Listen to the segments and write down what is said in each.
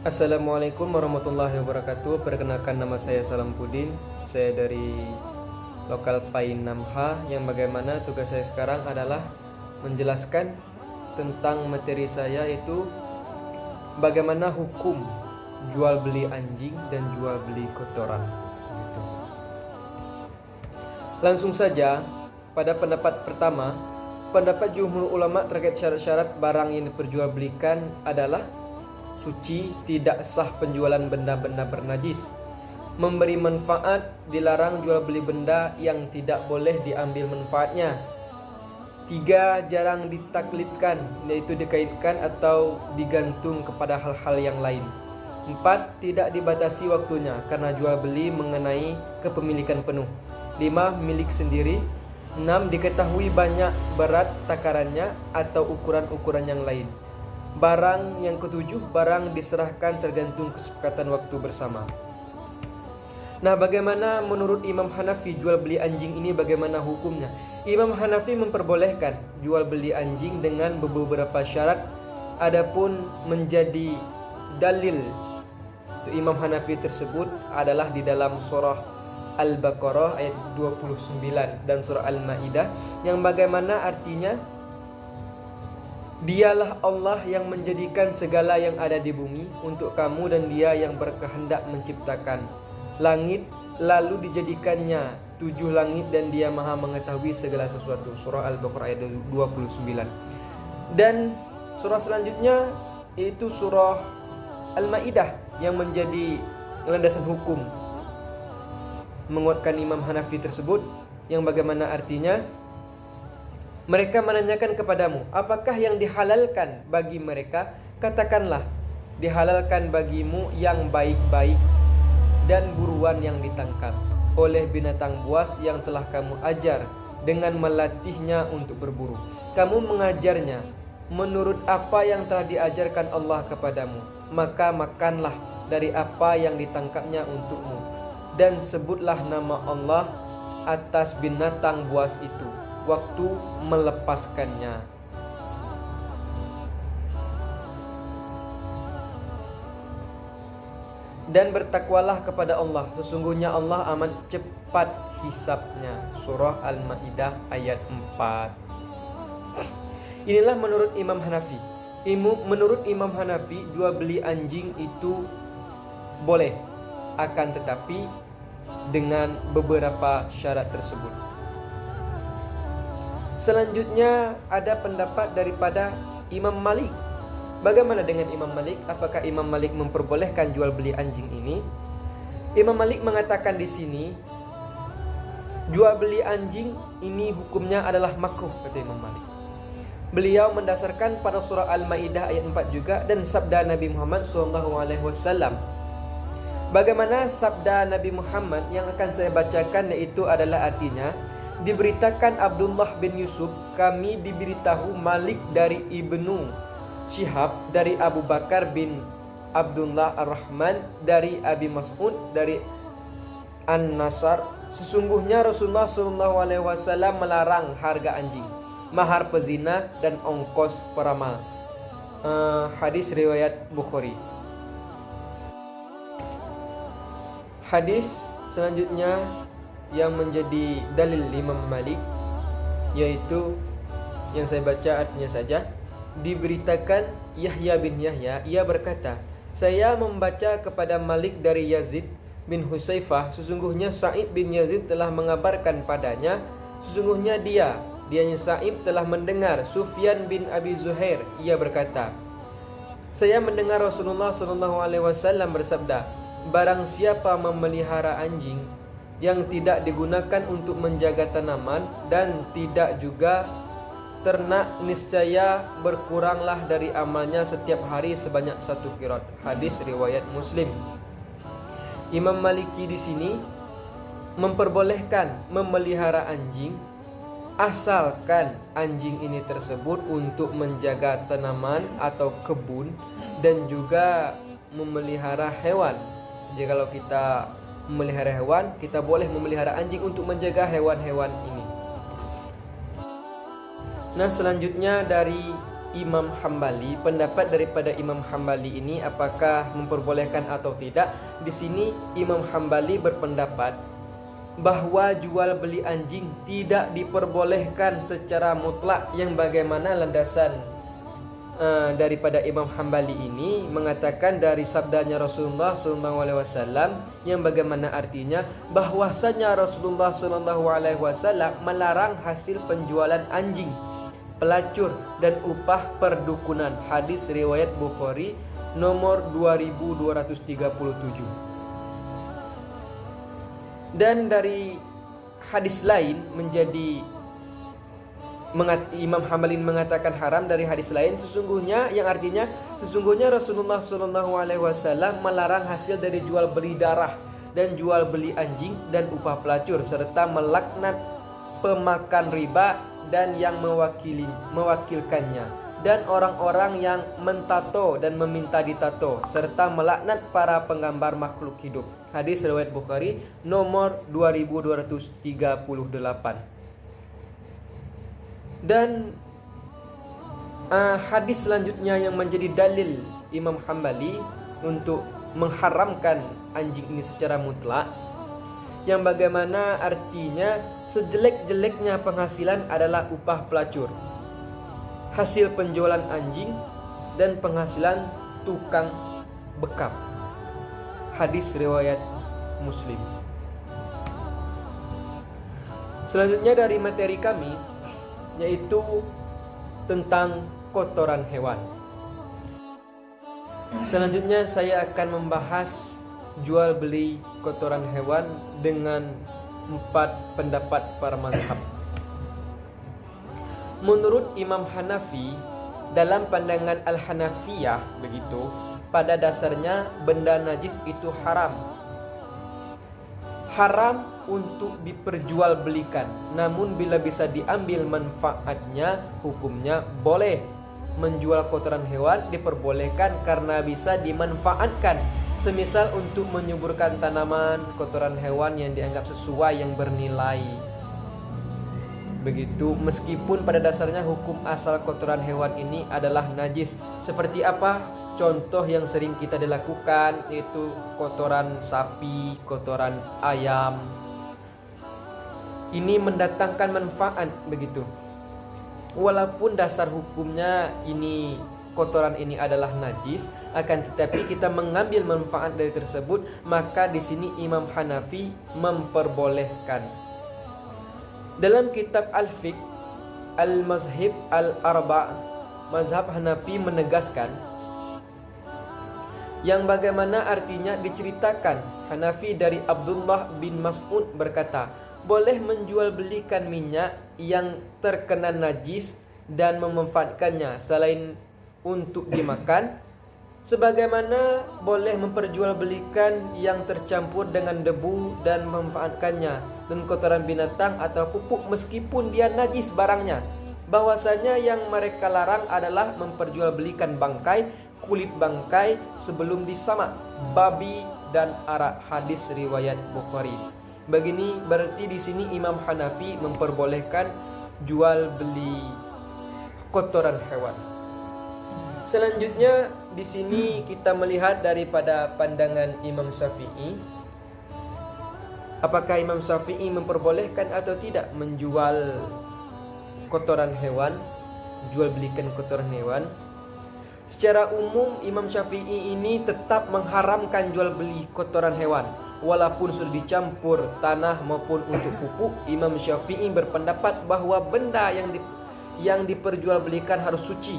Assalamualaikum warahmatullahi wabarakatuh. Perkenalkan, nama saya Salampudin. Saya dari lokal Pain 6H, yang bagaimana tugas saya sekarang adalah menjelaskan tentang materi saya, yaitu bagaimana hukum jual beli anjing dan jual beli kotoran. Gitu. Langsung saja pada pendapat pertama, pendapat jumhur ulama terkait syarat-syarat barang yang diperjualbelikan adalah suci, tidak sah penjualan benda-benda bernajis, memberi manfaat, dilarang jual beli benda yang tidak boleh diambil manfaatnya. 3. Jarang ditaklidkan, yaitu dikaitkan atau digantung kepada hal-hal yang lain. 4. Tidak dibatasi waktunya, karena jual beli mengenai kepemilikan penuh. 5. Milik sendiri. 6. Diketahui banyak berat takarannya atau ukuran-ukuran yang lain. Barang yang ketujuh, barang diserahkan tergantung kesepakatan waktu bersama. Nah, bagaimana menurut Imam Hanafi jual beli anjing ini, bagaimana hukumnya? Imam Hanafi memperbolehkan jual beli anjing dengan beberapa syarat. Adapun menjadi dalil untuk Imam Hanafi tersebut adalah di dalam surah Al-Baqarah ayat 29 dan surah Al-Maidah, yang bagaimana artinya, Dialah Allah yang menjadikan segala yang ada di bumi untuk kamu, dan Dia yang berkehendak menciptakan langit lalu dijadikannya 7 langit, dan Dia maha mengetahui segala sesuatu. Surah Al-Baqarah ayat 29. Dan surah selanjutnya yaitu surah Al-Maidah yang menjadi landasan hukum menguatkan Imam Hanafi tersebut, yang bagaimana artinya, mereka menanyakan kepadamu, apakah yang dihalalkan bagi mereka? Katakanlah, dihalalkan bagimu yang baik-baik dan buruan yang ditangkap oleh binatang buas yang telah kamu ajar dengan melatihnya untuk berburu. Kamu mengajarnya menurut apa yang telah diajarkan Allah kepadamu, maka makanlah dari apa yang ditangkapnya untukmu, dan sebutlah nama Allah atas binatang buas itu waktu melepaskannya. Dan bertakwalah kepada Allah, sesungguhnya Allah amat cepat hisabnya. Surah Al-Maidah ayat 4. Inilah menurut Imam Hanafi. Menurut Imam Hanafi, jual beli anjing itu boleh, akan tetapi dengan beberapa syarat tersebut. Selanjutnya ada pendapat daripada Imam Malik. Bagaimana dengan Imam Malik? Apakah Imam Malik memperbolehkan jual beli anjing ini? Imam Malik mengatakan di sini, jual beli anjing ini hukumnya adalah makruh, kata Imam Malik. Beliau mendasarkan pada surah Al-Maidah ayat 4 juga, dan sabda Nabi Muhammad SAW. Bagaimana sabda Nabi Muhammad yang akan saya bacakan, yaitu adalah artinya, diberitakan Abdullah bin Yusuf, kami diberitahu Malik dari Ibnu Syihab, dari Abu Bakar bin Abdullah Ar-Rahman, dari Abi Mas'ud, dari An-Nasar, sesungguhnya Rasulullah SAW melarang harga anjing, mahar pezina, dan ongkos peramal. Hadis riwayat Bukhari. Hadis selanjutnya yang menjadi dalil Imam Malik, yaitu yang saya baca artinya saja. Diberitakan Yahya bin Yahya, ia berkata, saya membaca kepada Malik dari Yazid bin Husaifah, sesungguhnya Sa'id bin Yazid telah mengabarkan padanya, sesungguhnya dianya Sa'id telah mendengar Sufyan bin Abi Zuhair, ia berkata, saya mendengar Rasulullah SAW bersabda, barang siapa memelihara anjing yang tidak digunakan untuk menjaga tanaman dan tidak juga ternak, niscaya berkuranglah dari amalnya setiap hari sebanyak 1 qirot. Hadis riwayat Muslim. Imam Maliki di sini memperbolehkan memelihara anjing asalkan anjing ini tersebut untuk menjaga tanaman atau kebun, dan juga memelihara hewan. Jadi kalau kita memelihara hewan, kita boleh memelihara anjing untuk menjaga hewan-hewan ini. Nah, selanjutnya dari Imam Hambali, pendapat daripada Imam Hambali ini apakah memperbolehkan atau tidak. Di sini Imam Hambali berpendapat bahwa jual beli anjing tidak diperbolehkan secara mutlak, yang bagaimana landasan daripada Imam Hambali ini mengatakan dari sabdanya Rasulullah SAW, yang bagaimana artinya bahwasanya Rasulullah SAW melarang hasil penjualan anjing, pelacur dan upah perdukunan. Hadis riwayat Bukhari nomor 2237. Dan dari hadis lain Imam Hambali mengatakan haram dari hadis lain, sesungguhnya, yang artinya sesungguhnya Rasulullah SAW melarang hasil dari jual beli darah dan jual beli anjing dan upah pelacur, serta melaknat pemakan riba dan yang mewakilkannya, dan orang-orang yang mentato dan meminta ditato, serta melaknat para penggambar makhluk hidup. Hadis riwayat Bukhari nomor 2238. Dan hadis selanjutnya yang menjadi dalil Imam Hambali untuk mengharamkan anjing ini secara mutlak, yang bagaimana artinya sejelek-jeleknya penghasilan adalah upah pelacur, hasil penjualan anjing, dan penghasilan tukang bekap. Hadis riwayat Muslim. Selanjutnya dari materi kami, yaitu tentang kotoran hewan. Selanjutnya saya akan membahas jual beli kotoran hewan dengan 4 pendapat para mazhab. Menurut Imam Hanafi, dalam pandangan Al-Hanafiyah begitu, pada dasarnya benda najis itu haram untuk diperjualbelikan. Namun bila bisa diambil manfaatnya, hukumnya boleh. Menjual kotoran hewan diperbolehkan karena bisa dimanfaatkan, semisal untuk menyuburkan tanaman, kotoran hewan yang dianggap sesuai yang bernilai. Begitu, meskipun pada dasarnya hukum asal kotoran hewan ini adalah najis. Seperti apa? Contoh yang sering kita dilakukan yaitu kotoran sapi, kotoran ayam. Ini mendatangkan manfaat begitu. Walaupun dasar hukumnya ini kotoran ini adalah najis, akan tetapi kita mengambil manfaat dari tersebut, maka di sini Imam Hanafi memperbolehkan. Dalam kitab Al-Fiqh Al-Mazhib Al-Arba', mazhab Hanafi menegaskan, yang bagaimana artinya diceritakan Hanafi dari Abdullah bin Mas'ud berkata, boleh menjual belikan minyak yang terkena najis dan memanfaatkannya selain untuk dimakan, sebagaimana boleh memperjualbelikan yang tercampur dengan debu dan memanfaatkannya, dan kotoran binatang atau pupuk meskipun dia najis barangnya. Bahwasanya yang mereka larang adalah memperjualbelikan bangkai, kulit bangkai sebelum disamak, babi dan arak. Hadis riwayat Bukhari. Begini berarti di sini Imam Hanafi memperbolehkan jual beli kotoran hewan. Selanjutnya di sini kita melihat daripada pandangan Imam Syafi'i. Apakah Imam Syafi'i memperbolehkan atau tidak menjual kotoran hewan, jual belikan kotoran hewan? Secara umum Imam Syafi'i ini tetap mengharamkan jual beli kotoran hewan, walaupun sudah dicampur tanah maupun untuk pupuk. Imam Syafi'i berpendapat bahwa benda yang diperjualbelikan harus suci,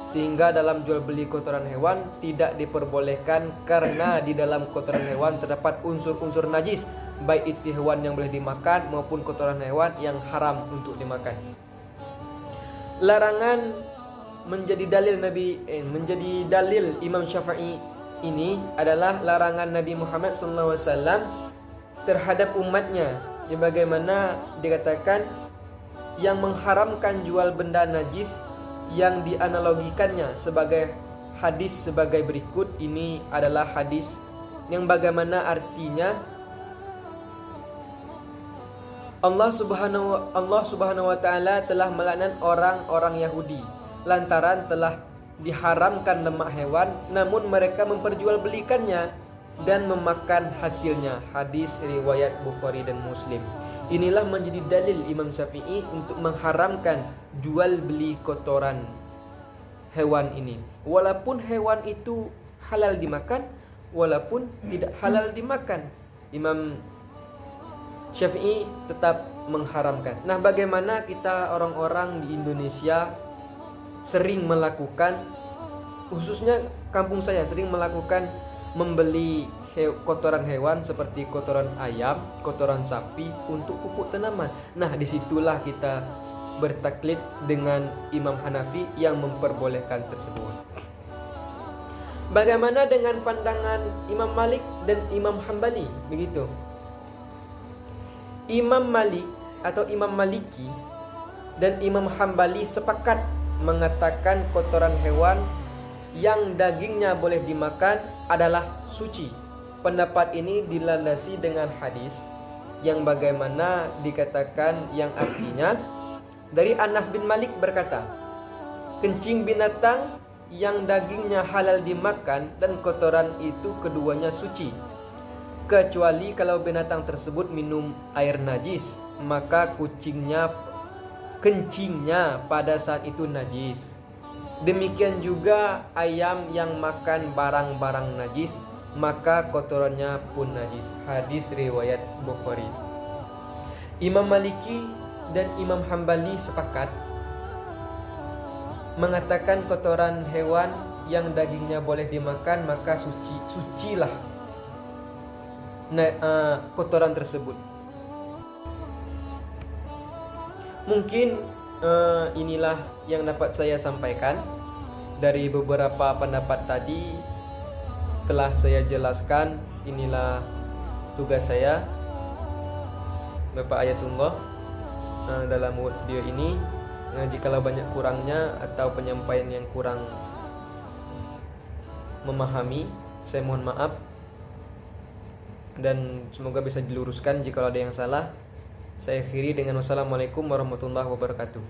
sehingga dalam jual beli kotoran hewan tidak diperbolehkan, karena di dalam kotoran hewan terdapat unsur-unsur najis, baik itu hewan yang boleh dimakan maupun kotoran hewan yang haram untuk dimakan. Larangan menjadi dalil Imam Syafi'i ini adalah larangan Nabi Muhammad SAW terhadap umatnya, yang bagaimana dikatakan yang mengharamkan jual benda najis yang dianalogikannya sebagai hadis sebagai berikut. Ini adalah hadis yang bagaimana artinya Allah Subhanahu wa taala telah melaknat orang-orang Yahudi lantaran telah diharamkan lemak hewan, namun mereka memperjualbelikannya dan memakan hasilnya. Hadis riwayat Bukhari dan Muslim. Inilah menjadi dalil Imam Syafi'i untuk mengharamkan jual beli kotoran hewan ini, walaupun hewan itu halal dimakan, walaupun tidak halal dimakan. Imam Syafi'i tetap mengharamkan. Nah, bagaimana kita orang-orang di Indonesia sering melakukan, khususnya kampung saya sering melakukan membeli kotoran hewan seperti kotoran ayam, kotoran sapi untuk pupuk tanaman. Nah, disitulah kita bertaklid dengan Imam Hanafi yang memperbolehkan tersebut. Bagaimana dengan pandangan Imam Malik dan Imam Hambali? Begitu. Imam Malik atau Imam Maliki dan Imam Hambali sepakat mengatakan kotoran hewan yang dagingnya boleh dimakan adalah suci. Pendapat ini dilandasi dengan hadis yang bagaimana dikatakan, yang artinya dari Anas bin Malik berkata, kencing binatang yang dagingnya halal dimakan dan kotoran itu keduanya suci, kecuali kalau binatang tersebut minum air najis, maka kencingnya pada saat itu najis. Demikian juga ayam yang makan barang-barang najis, maka kotorannya pun najis. Hadis riwayat Bukhari. Imam Maliki dan Imam Hambali sepakat mengatakan kotoran hewan yang dagingnya boleh dimakan, maka sucilah kotoran tersebut. Mungkin inilah yang dapat saya sampaikan. Dari beberapa pendapat tadi telah saya jelaskan. Inilah tugas saya, Bapak Ayatullah, dalam video ini. Jikalau banyak kurangnya atau penyampaian yang kurang memahami, saya mohon maaf, dan semoga bisa diluruskan jika ada yang salah. Saya akhiri dengan wassalamualaikum warahmatullahi wabarakatuh.